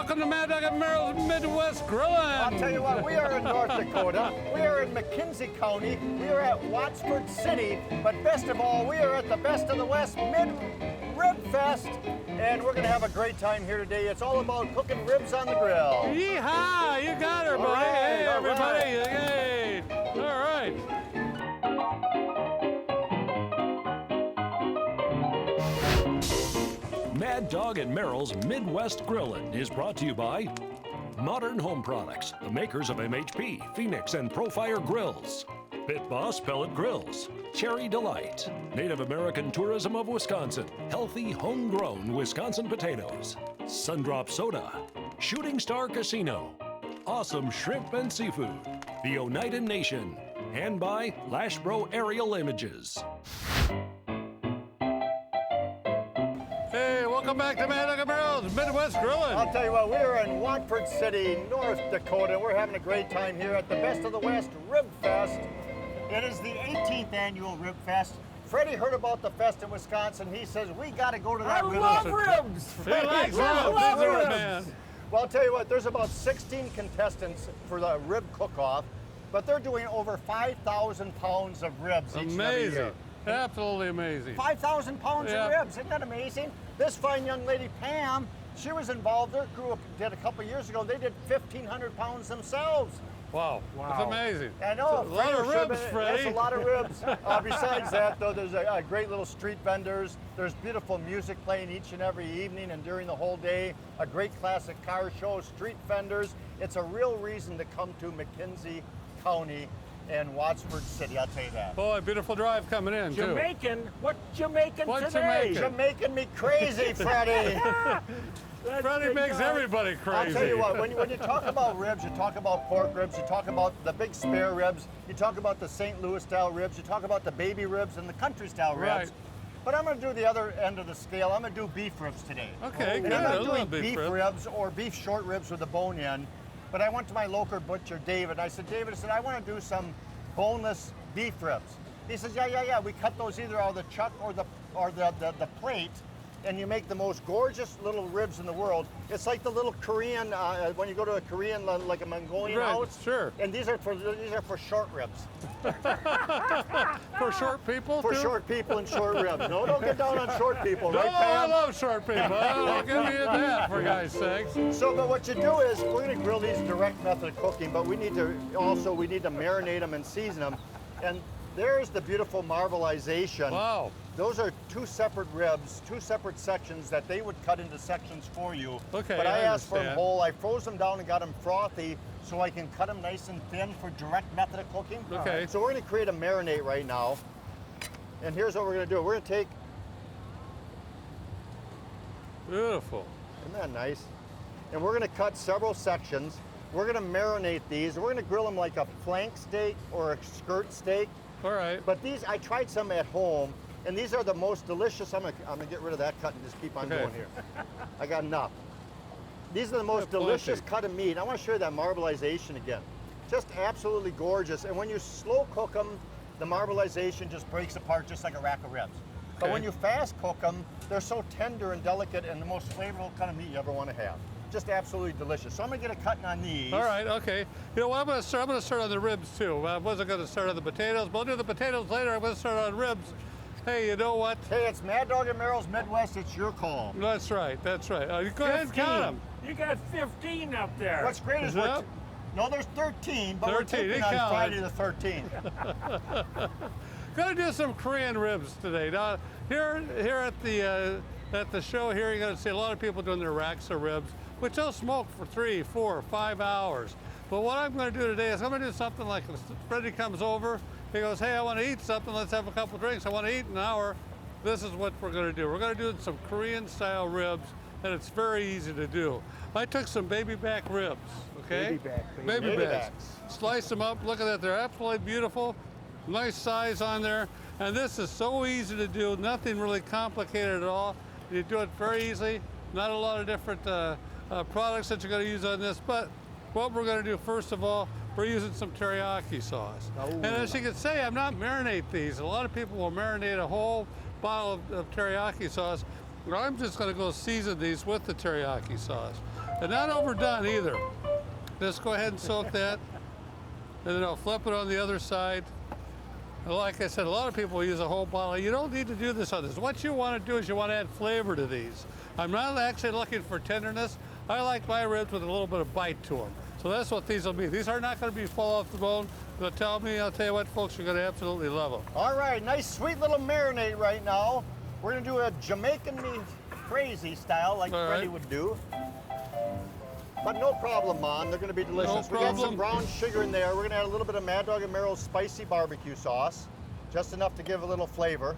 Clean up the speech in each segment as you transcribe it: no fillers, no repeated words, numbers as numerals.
welcome to Mad Dog and Merrill's Midwest Grilling. I'll tell you what, we are in North Dakota. We are in McKenzie County. We are at Watford City. But best of all, we are at the Best of the West Mid-Rib Fest. And we're going to have a great time here today. It's all about cooking ribs on the grill. Yeehaw! You got her, buddy. Right, hey, everybody. Right. Hey. All right. Mad Dog and Merrill's Midwest Grillin' is brought to you by Modern Home Products, the makers of MHP, Phoenix, and Profire Grills, Pit Boss Pellet Grills, Cherry Delight, Native American Tourism of Wisconsin, healthy homegrown Wisconsin potatoes, Sundrop Soda, Shooting Star Casino, Awesome Shrimp and Seafood, the Oneida Nation, and by Lashbro Aerial Images. Hey, welcome back to Mad Dog and Merrill's Midwest Grilling. I'll tell you what, we are in Watford City, North Dakota, and we're having a great time here at the Best of the West Rib Fest. It is the 18th annual Rib Fest. Freddie heard about the fest in Wisconsin. He says, we got to go to that rib fest. He likes ribs. He's a man. Well, I'll tell you what, there's about 16 contestants for the rib cook-off, but they're doing over 5,000 pounds of ribs each and every year. Amazing. Absolutely amazing. 5,000 pounds of ribs, isn't that amazing? This fine young lady, Pam, she was involved, their group did a couple years ago, they did 1,500 pounds themselves. Wow. That's amazing. I know. A lot of ribs, Freddie. That's a lot of ribs. Besides that, though, there's a great little street vendors. There's beautiful music playing each and every evening and during the whole day. A great classic car show, street vendors. It's a real reason to come to McKenzie County and Watford City, I'll tell you that. Boy, beautiful drive coming in, too. Jamaican? What Jamaican What today? Jamaican? You're making me crazy, Freddie. Freddie makes everybody crazy. I'll tell you what, when you talk about ribs, you talk about pork ribs, you talk about the big spare ribs, you talk about the St. Louis style ribs, you talk about the baby ribs and the country style ribs. Right. But I'm going to do the other end of the scale. I'm going to do beef ribs today. Okay, and good. I I'm love not doing beef beef ribs. ribs or beef short ribs with a bone in. But I went to my local butcher, David. I said, David, I want to do some boneless beef ribs. He says, yeah. We cut those either out of the chuck or the plate, and you make the most gorgeous little ribs in the world. It's like the little Korean when you go to a Korean, like a Mongolian house. Sure. And these are for short ribs. For short people, For too? short people and short ribs. No, don't get down on short people, No, right, I Pam? love short people. I'll give you that, for God's sakes. So, but what you do is, we're going to grill these direct method of cooking, but we need to marinate them and season them. And there's the beautiful marbleization. Wow. Those are two separate ribs, two separate sections that they would cut into sections for you. Okay, But I I asked for them understand. whole. I froze them down and got them frothy so I can cut them nice and thin for direct method of cooking. Okay. So we're going to create a marinade right now. And here's what we're going to do. We're going to take, Beautiful. isn't that nice? And we're going to cut several sections. We're going to marinate these. We're going to grill them like a flank steak or a skirt steak. All right. But these, I tried some at home, and these are the most delicious. I'm gonna get rid of that cut and just keep on Okay. going here. I got enough. These are the most Plenty. delicious cut of meat. I want to show you that marbleization again. Just absolutely gorgeous. And when you slow cook them, the marbleization just breaks apart just like a rack of ribs. But Okay. when you fast cook them, they're so tender and delicate and the most flavorful kind of meat you ever want to have. Just absolutely delicious. So I'm gonna get a cutting on these. All right, okay. You know what, I'm gonna start on the ribs too. I wasn't gonna start on the potatoes, but I'll do the potatoes later. I'm gonna start on ribs. Hey, you know what? Hey, it's Mad Dog and Merrill's Midwest. It's your call. That's right, that's right. You go ahead and count them. You got 15 up there. What's great is that? No, there's 13, but 13, we're taking he on counted. Friday the 13th. Gonna do some Korean ribs today. Now, here at the show here, you're gonna see a lot of people doing their racks of ribs, which they'll smoke for 3, 4, 5 hours. But what I'm gonna do today is I'm gonna do something like if Freddie comes over, he goes, hey, I wanna eat something, let's have a couple drinks. I wanna eat in an hour. This is what we're gonna do. We're gonna do some Korean style ribs, and it's very easy to do. I took some baby back ribs, okay? Baby backs. Slice them up, look at that, they're absolutely beautiful. Nice size on there, and this is so easy to do, nothing really complicated at all. You do it very easily, not a lot of different products that you're going to use on this, but what we're going to do first of all, we're using some teriyaki sauce. And as you can see, I'm not marinate these. A lot of people will marinate a whole bottle of teriyaki sauce. I'm just going to go season these with the teriyaki sauce. and not overdone either. Just go ahead and soak that, and then I'll flip it on the other side. And like I said, a lot of people use a whole bottle. You don't need to do this on this. What you want to do is you want to add flavor to these. I'm not actually looking for tenderness. I like my ribs with a little bit of bite to them. So that's what these will be. These are not going to be fall off the bone. But I'll tell you what, folks, you're going to absolutely love them. All right, nice sweet little marinade right now. We're gonna do a Jamaican me crazy style like All Freddie right. would do. But no problem, Mon, they're gonna be delicious. No We got some problem. brown sugar in there. We're gonna add a little bit of Mad Dog and Merrill's spicy barbecue sauce, just enough to give a little flavor.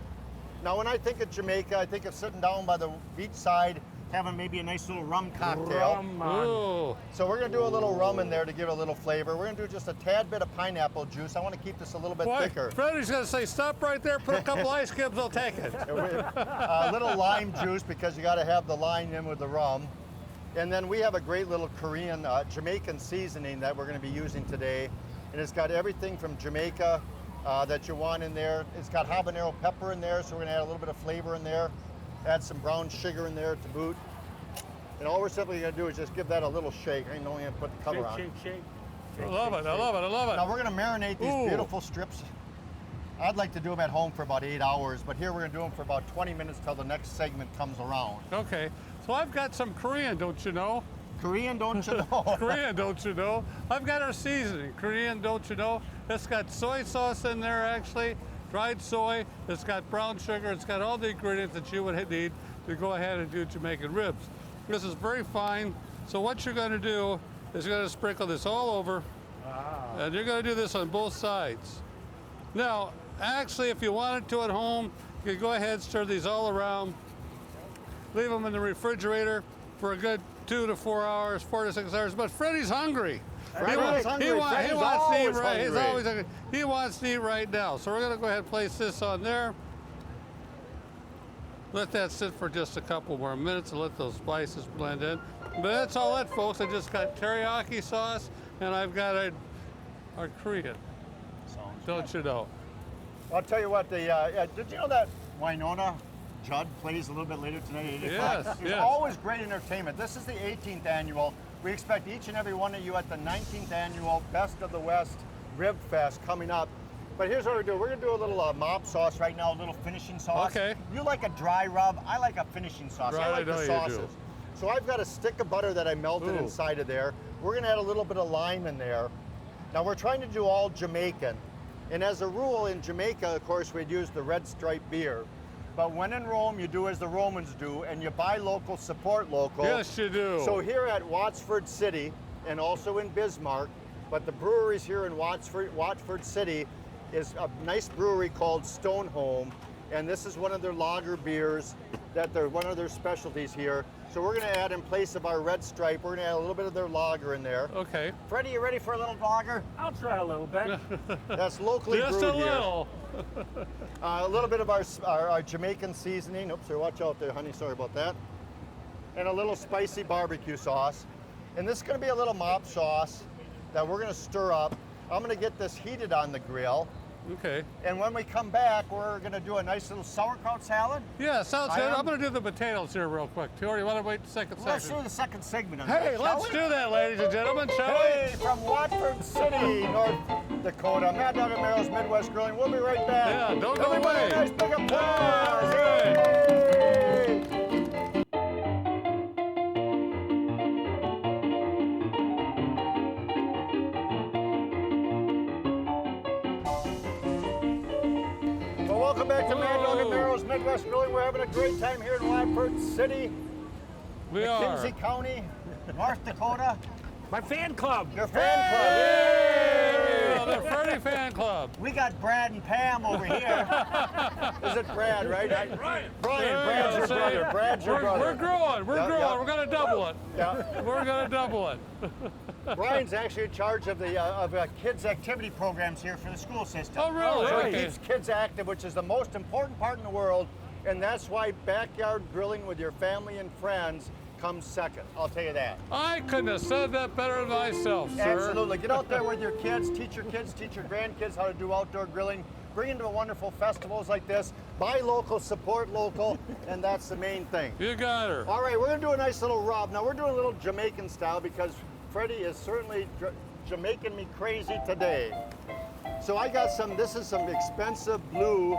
Now, when I think of Jamaica, I think of sitting down by the beachside, having maybe a nice little rum cocktail. Rum on. Ooh. So we're gonna do a little rum in there to give it a little flavor. We're gonna do just a tad bit of pineapple juice. I wanna keep this a little bit Boy, thicker. Freddie's going to say, stop right there, put a couple ice cubes, I'll take it. A little lime juice because you gotta have the lime in with the rum. And then we have a great little Korean, Jamaican seasoning that we're gonna be using today. And it's got everything from Jamaica that you want in there. It's got habanero pepper in there, so we're gonna add a little bit of flavor in there. Add some brown sugar in there to boot. And all we're simply gonna do is just give that a little shake. I ain't only gonna put the cover on. Shake, shake, shake. I love it, I love it, I love Now it. we're gonna marinate these Ooh. beautiful strips. I'd like to do them at home for about 8 hours, but here we're gonna do them for about 20 minutes till the next segment comes around. Okay, so I've got some Korean, don't you know? Korean, don't you know? Korean, don't you know? I've got our seasoning, Korean, don't you know? It's got soy sauce in there, actually, dried soy. It's got brown sugar. It's got all the ingredients that you would need to go ahead and do Jamaican ribs. This is very fine. So what you're going to do is you're going to sprinkle this all over, and you're going to do this on both sides. Now, actually, if you wanted to at home, you could go ahead and stir these all around, leave them in the refrigerator for a good 2 to 4 hours, 4 to 6 hours. But Freddie's hungry. Freddie's hungry. He wants to eat Freddie's right. He's hungry. always hungry. He wants to eat right now. So we're going to go ahead and place this on there. Let that sit for just a couple more minutes and let those spices blend in. But that's all that, folks. I just got teriyaki sauce and I've got our Korean. Don't you know? I'll tell you what, did you know that Winona Judd plays a little bit later tonight at 8 o'clock? Yes, It's yes. always great entertainment. This is the 18th annual. We expect each and every one of you at the 19th annual Best of the West Rib Fest coming up. But here's what we're doing. We're going to do a little mop sauce right now, a little finishing sauce. Okay. You like a dry rub. I like a finishing sauce. Right, I like I know the you sauces. do. So I've got a stick of butter that I melted Ooh. inside of there. We're going to add a little bit of lime in there. Now we're trying to do all Jamaican. And as a rule in Jamaica, of course, we'd use the red stripe beer. But when in Rome, you do as the Romans do, and you buy local, support local. Yes, you do. So here at Watford City, and also in Bismarck, but the breweries here in Watford City is a nice brewery called Stonehome, and this is one of their lager beers that they're one of their specialties here. So we're gonna add, in place of our red stripe, we're gonna add a little bit of their lager in there. Okay. Freddie, you ready for a little lager? I'll try a little bit. That's locally Just brewed a here. little. A little bit of our Jamaican seasoning. Oops, sorry, watch out there, honey. Sorry about that. And a little spicy barbecue sauce. And this is going to be a little mop sauce that we're going to stir up. I'm going to get this heated on the grill. Okay. And when we come back, we're going to do a nice little sauerkraut salad. Yeah, sounds I good. am- I'm going to do the potatoes here real quick. Tori, you want to wait the second Let's section? do the second segment on Hey, that, shall let's we? do that, ladies and gentlemen, shall Hey, from Watford City, North Dakota, Mad Dog and Merrill's Midwest Grilling. We'll be right back. Yeah, don't go Everybody, away. nice big applause. All right. Hey! Well, welcome back to Mad Dog and Merrill's Midwest Grilling. We're having a great time here in Watford City, We are. Kinsey County, North Dakota. My fan club. Your fan club. Hey, the Freddie fan club. We got Brad and Pam over here. Is it Brad, right? Brian. Brian, Brad's your See? brother. Brad's your brother. We're growing. We're Yeah, growing. yeah. We're going to double it. Yeah. We're going to double it. Brian's actually in charge of the kids' activity programs here for the school system. Oh, really? So Okay. he keeps kids active, which is the most important part in the world, and that's why backyard grilling with your family and friends comes second. I'll tell you that. I couldn't have said that better than myself, sir. Absolutely. Get out there with your kids, teach your grandkids how to do outdoor grilling. bring into wonderful festivals like this. Buy local, support local, and that's the main thing. You got her. All right, we're gonna do a nice little rub. Now we're doing a little Jamaican style because Freddie is certainly Jamaican me crazy today. So I got this is some expensive Blue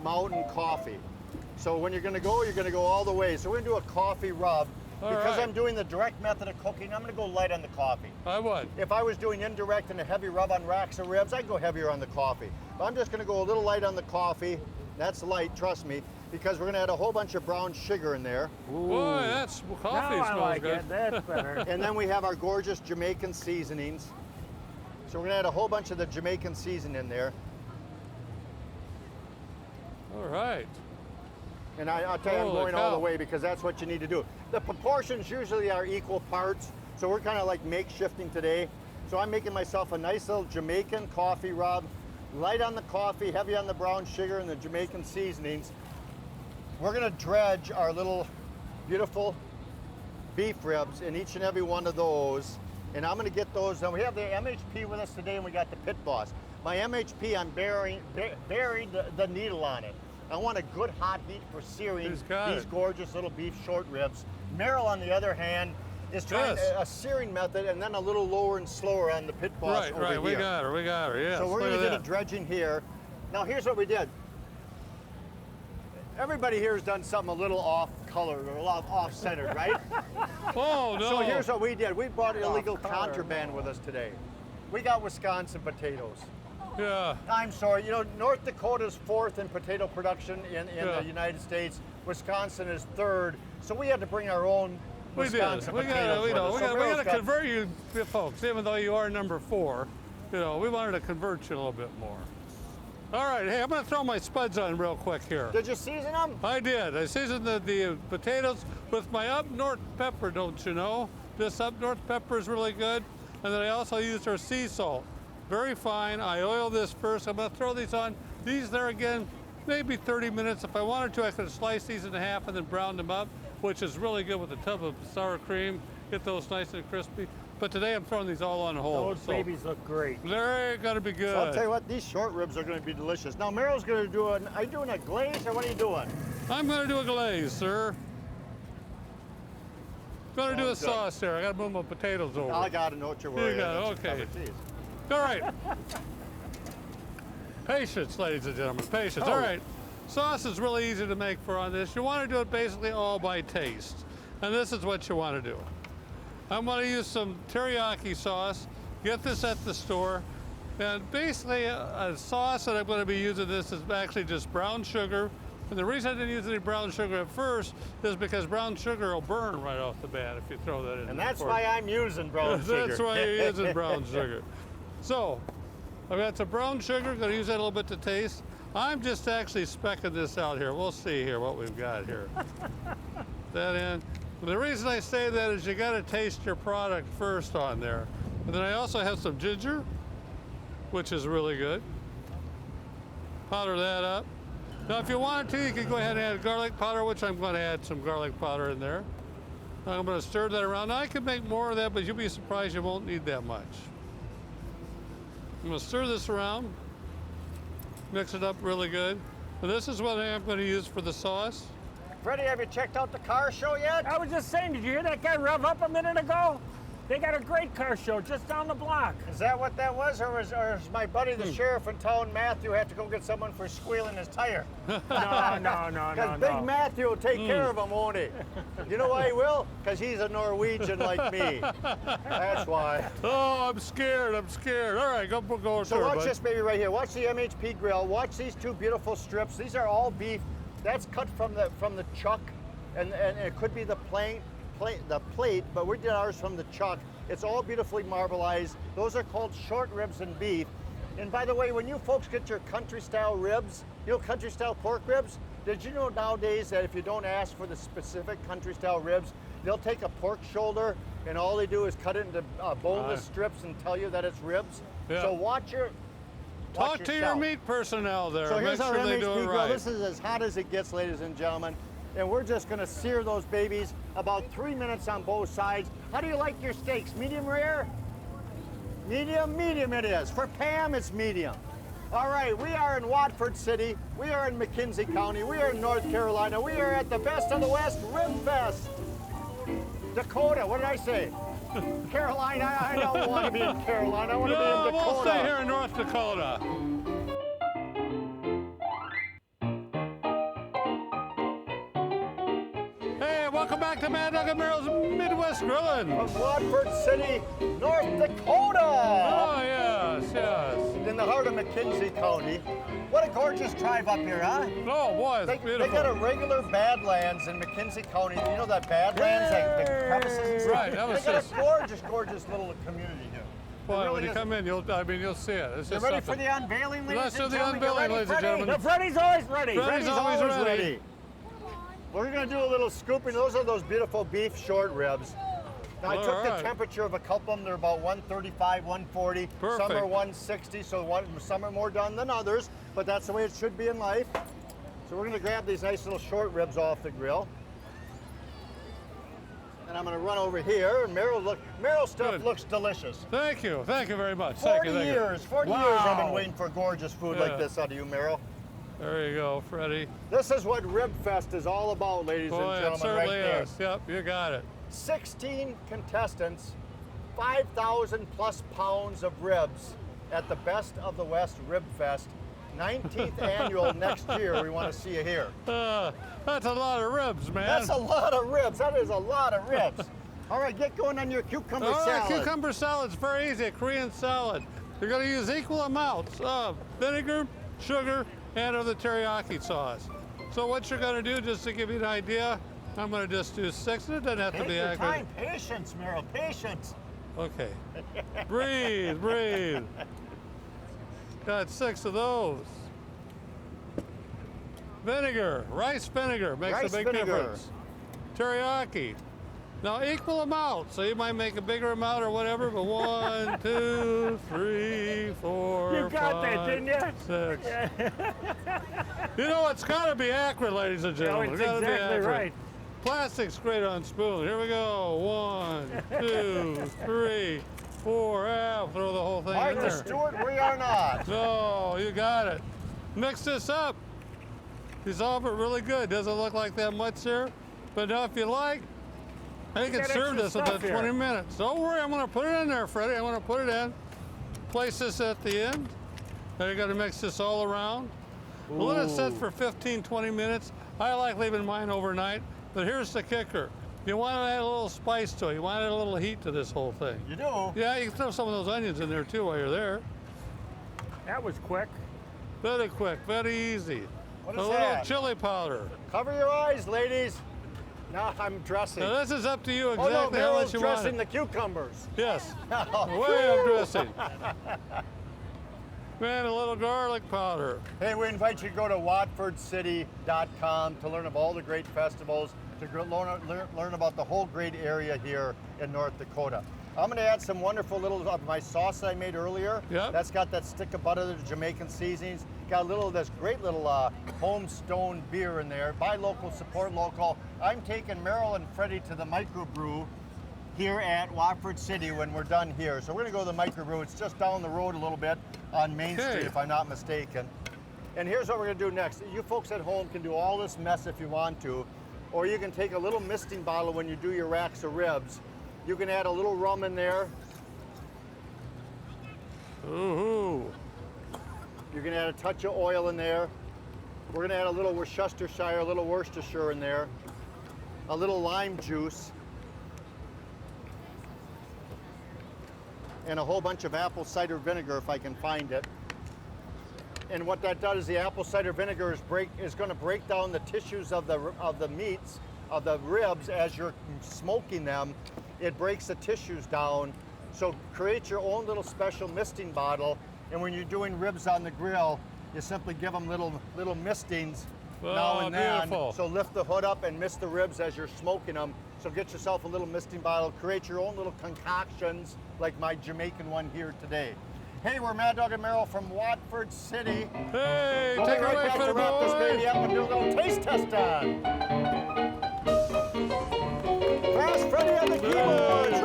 Mountain coffee. So when you're gonna go all the way. So we're gonna do a coffee rub. Because I'm doing the direct method of cooking, I'm gonna go light on the coffee. I would. If I was doing indirect and a heavy rub on racks of ribs, I'd go heavier on the coffee. But I'm just gonna go a little light on the coffee. That's light, trust me, because we're gonna add a whole bunch of brown sugar in there. Boy, that's coffee Now I smells like good. it. That's better. And then we have our gorgeous Jamaican seasonings. So we're gonna add a whole bunch of the Jamaican seasoning in there. All right. And I'll tell you, I'm Holy going all the cow. way because that's what you need to do. The proportions usually are equal parts, so we're kind of like makeshifting today. So I'm making myself a nice little Jamaican coffee rub, light on the coffee, heavy on the brown sugar and the Jamaican seasonings. We're gonna dredge our little beautiful beef ribs in each and every one of those. And I'm gonna get those, and we have the MHP with us today, and we got the Pit Boss. My MHP, I'm buried the needle on it. I want a good hot heat for searing these gorgeous little beef short ribs. Merrill, on the other hand, is trying a searing method and then a little lower and slower on the Pit Boss over here. We got her, yes. So we're gonna get a dredging here. Now here's what we did. Everybody here has done something a little off color or a lot off-centered, right? Oh, no. So here's what we did. We brought illegal contraband with us today. We got Wisconsin potatoes. Yeah. I'm sorry, you know, North Dakota's 4th in potato production in the United States. Wisconsin is 3rd. So we had to bring our own Wisconsin potatoes. We got to convert you folks, even though you are number 4. You know, we wanted to convert you a little bit more. All right, hey, I'm going to throw my spuds on real quick here. Did you season them? I did. I seasoned the potatoes with my up north pepper, don't you know? This up north pepper is really good. And then I also used our sea salt. Very fine. I oil this first. I'm going to throw these on. These there again, maybe 30 minutes. If I wanted to, I could slice these in half and then brown them up, which is really good with a tub of sour cream. Get those nice and crispy. But today I'm throwing these all on whole. Those babies look great. They're going to be good. So I'll tell you what, these short ribs are going to be delicious. Now, Meryl's going to do are you doing a glaze or what are you doing? I'm going to do a glaze, sir. Going to do a sauce there. I got to move my potatoes over. I got to know what you're worried about. Okay. All right. Patience, ladies and gentlemen, patience. All right. Sauce is really easy to make for on this. You want to do it basically all by taste. And this is what you want to do. I'm going to use some teriyaki sauce. Get this at the store. And basically a sauce that I'm going to be using this is actually just brown sugar. And the reason I didn't use any brown sugar at first is because brown sugar will burn right off the bat if you throw that in. And that's why I'm using brown sugar. That's why you're using brown sugar. So, I've got some brown sugar, going to use that a little bit to taste. I'm just actually specking this out here. We'll see here what we've got here. That in. The reason I say that is you got to taste your product first on there. And then I also have some ginger, which is really good. Powder that up. Now, if you wanted to, you could go ahead and add garlic powder, which I'm going to add some garlic powder in there. I'm going to stir that around. Now, I could make more of that, but you'll be surprised you won't need that much. I'm going to stir this around, mix it up really good. And this is what I'm going to use for the sauce. Freddie, have you checked out the car show yet? I was just saying, did you hear that guy rev up a minute ago? They got a great car show just down the block. Is that what that was, or is my buddy, the sheriff in town, Matthew, had to go get someone for squealing his tire? No. Because Big Matthew will take care of him, won't he? You know why he will? Because he's a Norwegian like me. That's why. Oh, I'm scared. All right, go So watch this baby right here. Watch the MHP grill. Watch these two beautiful strips. These are all beef. That's cut from the chuck, and it could be the plate, but we did ours from the chuck. It's all beautifully marbleized. Those are called short ribs and beef. And by the way, when you folks get your country style ribs, you know, country style pork ribs, did you know nowadays that if you don't ask for the specific country style ribs, they'll take a pork shoulder and all they do is cut it into boneless strips and tell you that it's ribs? Yeah. So watch Talk to your meat personnel there. So here's Make our sure they MHP do it grill. right. This is as hot as it gets, ladies and gentlemen. And we're just gonna sear those babies about 3 minutes on both sides. How do you like your steaks? Medium rare? Medium it is. For Pam, it's medium. All right, we are in Watford City. We are in McKenzie County. We are in North Carolina. We are at the Best of the West Rib Fest. Dakota, what did I say? Carolina, I don't want to be in Carolina. I want to be in No, Dakota. we'll stay here in North Dakota. Hey, welcome back to Mad Dog and Merrill's Midwest Grillin'. From Watford City, North Dakota. Oh, yes, yes. In the heart of McKenzie County. What a gorgeous drive up here, huh? Oh, boy, it's They beautiful. got a regular Badlands in McKenzie County. You know that Badlands, like the crevices and stuff? Right, that was They got just- a gorgeous, gorgeous little community here. Boy, It really when you is. come in, you'll see it. It's You just ready for something. the unveiling, ladies Let's and do the gentlemen? You unveiling, ready, ladies and Freddie? gentlemen. No, Freddie's always ready. Freddie's always ready. We're gonna do a little scooping. Those are those beautiful beef short ribs. Now, I All took the right. temperature of a couple of them. They're about 135, 140. Perfect. Some are 160, so some are more done than others, but that's the way it should be in life. So we're gonna grab these nice little short ribs off the grill. And I'm gonna run over here, and Merrill's stuff Good. looks delicious. Thank you very much. 40 Thank you. years, 40 years I've been Wow. waiting for gorgeous food Yeah. like this out of you, Merrill. There you go, Freddie. This is what Rib Fest is all about, ladies Boy, and it gentlemen, right certainly there. is. Yep, you got it. 16 contestants, 5,000 plus pounds of ribs at the Best of the West Rib Fest. 19th annual next year. We want to see you here. That's a lot of ribs, man. That's a lot of ribs. That is a lot of ribs. All right, get going on your cucumber All right, salad. cucumber salad's very easy. A Korean salad. You're going to use equal amounts of vinegar, sugar, and of the teriyaki sauce. So what you're going to do, just to give you an idea, I'm going to just do 6. It doesn't have to Take be your accurate. time. Patience, Merrill. Patience. Okay. Breathe, breathe. Got 6 of those. Vinegar, rice vinegar makes Rice a big vinegar. difference. Teriyaki. Now equal amount, so you might make a bigger amount or whatever, but 1, 2, 3, 4, You got that, 5, didn't you? 6. You know, it's got to be accurate, ladies and No, gentlemen. it's It's gotta be exactly accurate. right. Plastic's great on spoon. Here we go. 1, 2, 3, 4. Throw the whole thing in Martha there. Stewart, we are not. No, you got it. Mix this up. Dissolve it really good. Doesn't look like that much here, but now if you like, you can got serve extra this within stuff here. 20 minutes. Don't worry, I'm going to put it in there, Freddie. I'm going to put it in. Place this at the end. Now you're going to mix this all around. We'll let it sit for 15, 20 minutes. I like leaving mine overnight, but here's the kicker. You want to add a little spice to it. You want to add a little heat to this whole thing. You do? Yeah, you can throw some of those onions in there too while you're there. That was quick. Very quick, very easy. What a is little that? chili powder. Cover your eyes, ladies. Now I'm dressing. Now this is up to you Oh exactly no, how Merrill's much you want dressing it. the cucumbers. Yes, Oh, way up dressing. Man, a little garlic powder. Hey, we invite you to go to watfordcity.com to learn of all the great festivals, to learn about the whole great area here in North Dakota. I'm going to add some wonderful little of my sauce I made earlier. Yep. That's got that stick of butter, the Jamaican seasonings. Got a little of this great little Homestone beer in there. Buy local, support local. I'm taking Merrill and Freddie to the microbrew here at Watford City when we're done here. So we're going to go to the microbrew. It's just down the road a little bit on Main Okay. Street, if I'm not mistaken. And here's what we're going to do next. You folks at home can do all this mess if you want to, or you can take a little misting bottle when you do your racks of ribs. You can add a little rum in there. Ooh. You can add a touch of oil in there. We're going to add a little Worcestershire, a little Worcestershire in there. A little lime juice. And a whole bunch of apple cider vinegar if I can find it. And what that does is the apple cider vinegar is going to break down the tissues of the meats, of the ribs as you're smoking them. It breaks the tissues down. So create your own little special misting bottle. And when you're doing ribs on the grill, you simply give them little mistings now Oh, and then. beautiful. So lift the hood up and mist the ribs as you're smoking them. So get yourself a little misting bottle, create your own little concoctions like my Jamaican one here today. Hey, we're Mad Dog and Merrill from Watford City. Hey, We'll take be it right away back for to the wrap this baby boy. up and do a little taste test on. Fast Freddy on the keyboards.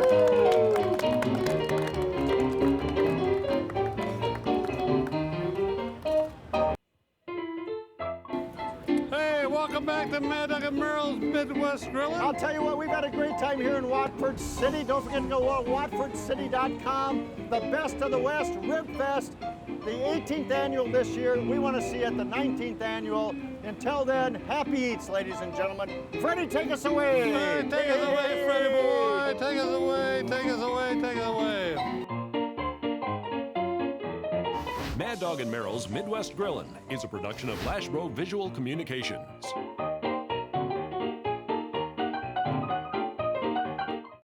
Midwest Grilling. I'll tell you what, we've had a great time here in Watford City. Don't forget to go to watfordcity.com. The Best of the West Rib Fest, the 18th annual this year. We want to see you at the 19th annual. Until then, happy eats, ladies and gentlemen. Freddie, take us away. Hey, take us away, Freddie boy. Take us away, take us away, take us away. Mad Dog and Merrill's Midwest Grillin' is a production of Lashbro Visual Communications.